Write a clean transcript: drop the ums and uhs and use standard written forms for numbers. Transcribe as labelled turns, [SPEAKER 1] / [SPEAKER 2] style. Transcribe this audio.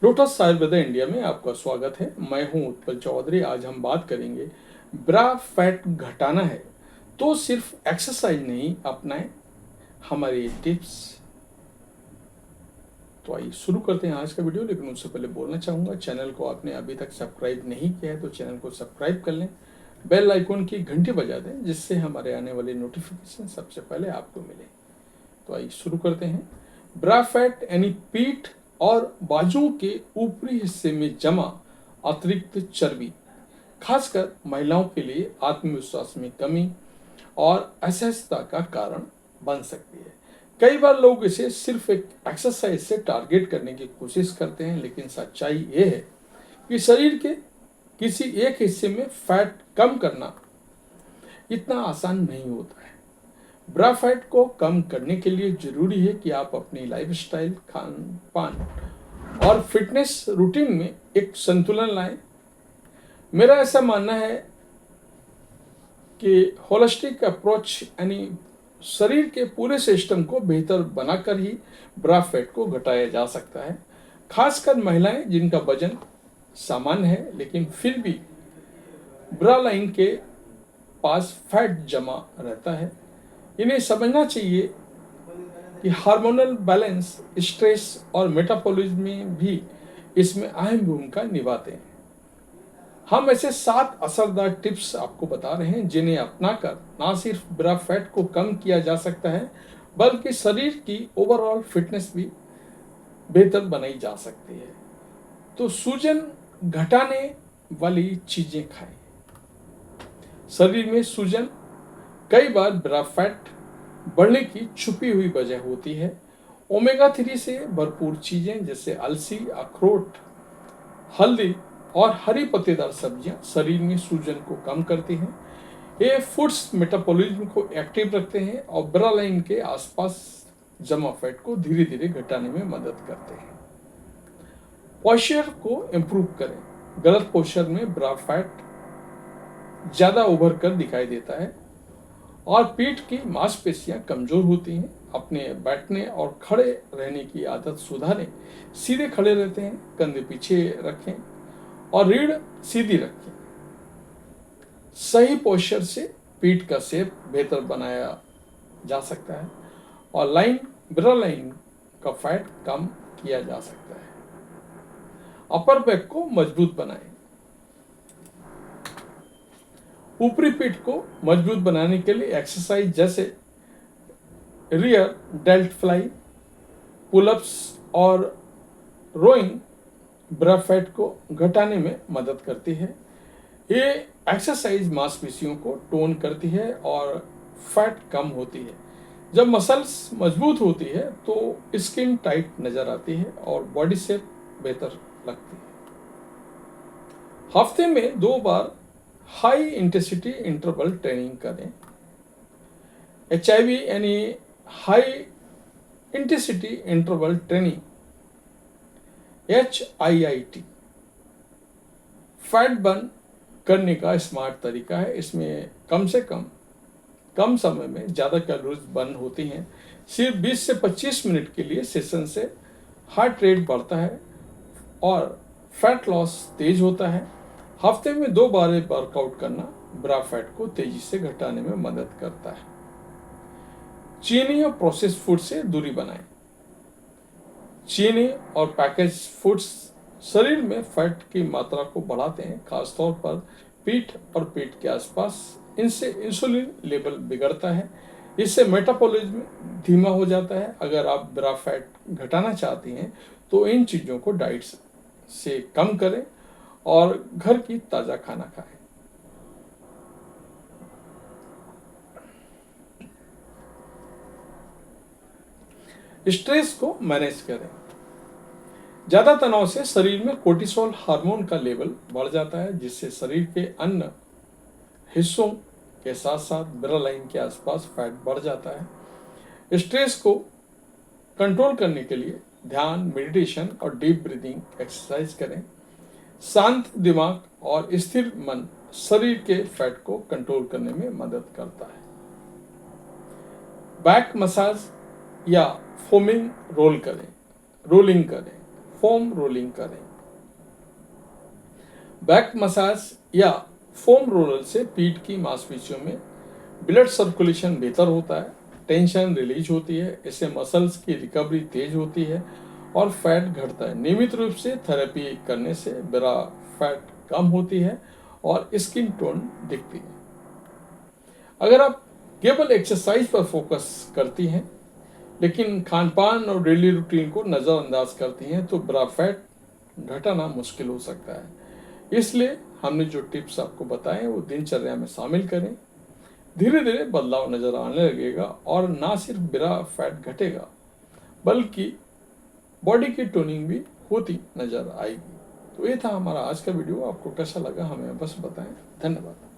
[SPEAKER 1] Lotus Ayurveda India में आपका स्वागत है। मैं हूं उत्पल चौधरी। आज हम बात करेंगे ब्रा फैट घटाना है तो सिर्फ एक्सरसाइज नहीं अपनाएं, हमारे ये टिप्स। तो आइए शुरू करते हैं आज का वीडियो। लेकिन उससे पहले बोलना चाहूँगा, चैनल को आपने अभी तक सब्सक्राइब नहीं किया है तो चैनल को सब्सक्राइब कर लें, बेल आइकॉन की घंटी बजा दें जिससे हमारे आने वाले नोटिफिकेशन सबसे पहले आपको मिले। तो आइए शुरू करते हैं। ब्रा फैट यानी पीठ और बाजुओं के ऊपरी हिस्से में जमा अतिरिक्त चर्बी, खासकर महिलाओं के लिए आत्मविश्वास में कमी और असहजता का कारण बन सकती है। कई बार लोग इसे सिर्फ एक एक्सरसाइज से टारगेट करने की कोशिश करते हैं, लेकिन सच्चाई ये है कि शरीर के किसी एक हिस्से में फैट कम करना इतना आसान नहीं होता है। ब्रा फैट को कम करने के लिए जरूरी है कि आप अपनी लाइफस्टाइल, खान पान और फिटनेस रूटीन में एक संतुलन लाएं। मेरा ऐसा मानना है कि होलिस्टिक अप्रोच यानी शरीर के पूरे सिस्टम को बेहतर बनाकर ही ब्रा फैट को घटाया जा सकता है। खासकर महिलाएं जिनका वजन सामान्य है लेकिन फिर भी ब्रा लाइन के पास फैट जमा रहता है। इन्हें समझना चाहिए कि हार्मोनल बैलेंस, स्ट्रेस और मेटाबॉलिज्म में भी इसमें अहम भूमिका निभाते हैं। हम ऐसे 7 असरदार टिप्स आपको बता रहे हैं जिन्हें अपनाकर ना सिर्फ ब्रा फैट को कम किया जा सकता है बल्कि शरीर की ओवरऑल फिटनेस भी बेहतर बनाई जा सकती है। तो सूजन घटाने वाली चीजें खाएं। शरीर में सूजन कई बार ब्रा फैट बढ़ने की छुपी हुई वजह होती है। ओमेगा 3 से भरपूर चीजें जैसे अलसी, अखरोट, हल्दी और हरी पत्तेदार सब्जियां शरीर में सूजन को कम करती हैं। ये फूड्स मेटाबॉलिज्म को एक्टिव रखते हैं और ब्रा लाइन के आसपास जमा फैट को धीरे धीरे घटाने में मदद करते हैं। पोस्चर को इम्प्रूव करें। गलत पोस्चर में ब्रा फैट ज्यादा उभर कर दिखाई देता है और पीठ की मांसपेशियां कमजोर होती हैं। अपने बैठने और खड़े रहने की आदत सुधारें। सीधे खड़े रहते हैं, कंधे पीछे रखें और रीढ़ सीधी रखें। सही पोस्चर से पीठ का शेप बेहतर बनाया जा सकता है और ब्रा लाइन का फैट कम किया जा सकता है। अपर बैक को मजबूत बनाएं। ऊपरी पीठ को मजबूत बनाने के लिए एक्सरसाइज जैसे रियर डेल्ट फ्लाई, पुलअप्स और रोइंग ब्रा फैट को घटाने में मदद करती है। ये एक्सरसाइज मांसपेशियों को टोन करती है और फैट कम होती है। जब मसल्स मजबूत होती है तो स्किन टाइट नजर आती है और बॉडी शेप बेहतर लगती है। हफ्ते में 2 बार हाई इंटेंसिटी इंटरवल ट्रेनिंग करें। HIV यानी high intensity interval training, HIIT fat burn करने का स्मार्ट तरीका है। इसमें कम से कम समय में ज़्यादा कैलोरीज बर्न होती हैं। सिर्फ 20 से 25 मिनट के लिए सेशन से हार्ट रेट बढ़ता है और फैट लॉस तेज होता है। हफ्ते में 2 बार वर्कआउट करना ब्रा फैट को तेजी से घटाने में मदद करता है। चीनी और प्रोसेस्ड फूड से दूरी बनाएं। चीनी और पैकेज फूड्स शरीर में फैट की मात्रा को बढ़ाते हैं, खासतौर पर पीठ और पेट के आसपास। इनसे इंसुलिन लेवल बिगड़ता है, इससे मेटाबॉलिज्म धीमा हो जाता है। अगर आप ब्रा फैट घटाना चाहती हैं तो इन चीज़ों को डाइट से कम करें और घर की ताज़ा खाना खाएं। स्ट्रेस को मैनेज करें। ज्यादा तनाव से शरीर में कोर्टिसोल हार्मोन का लेवल बढ़ जाता है, जिससे शरीर के अन्य हिस्सों के साथ साथ ब्रा लाइन के आसपास फैट बढ़ जाता है। स्ट्रेस को कंट्रोल करने के लिए ध्यान, मेडिटेशन और डीप ब्रीदिंग एक्सरसाइज करें। शांत दिमाग और स्थिर मन शरीर के फैट को कंट्रोल करने में मदद करता है। बैक मसाज या फोमिंग रोलिंग करें। फोम रोलिंग करें। बैक मसाज या फोम रोलर से पीठ की मांसपेशियों में ब्लड सर्कुलेशन बेहतर होता है, टेंशन रिलीज होती है, इससे मसल्स की रिकवरी तेज होती है और फैट घटता है। नियमित रूप से थेरेपी करने से ब्रा फैट कम होती है और स्किन टोन दिखती है। अगर आप केवल एक्सरसाइज पर फोकस करती हैं लेकिन खान पान और डेली रूटीन को नज़रअंदाज करती हैं तो ब्रा फैट घटाना मुश्किल हो सकता है। इसलिए हमने जो टिप्स आपको बताए वो दिनचर्या में शामिल करें। धीरे धीरे बदलाव नजर आने लगेगा और ना सिर्फ ब्रा फैट घटेगा बल्कि बॉडी की टोनिंग भी होती नजर आएगी। तो ये था हमारा आज का वीडियो। आपको कैसा लगा हमें बस बताएं। धन्यवाद।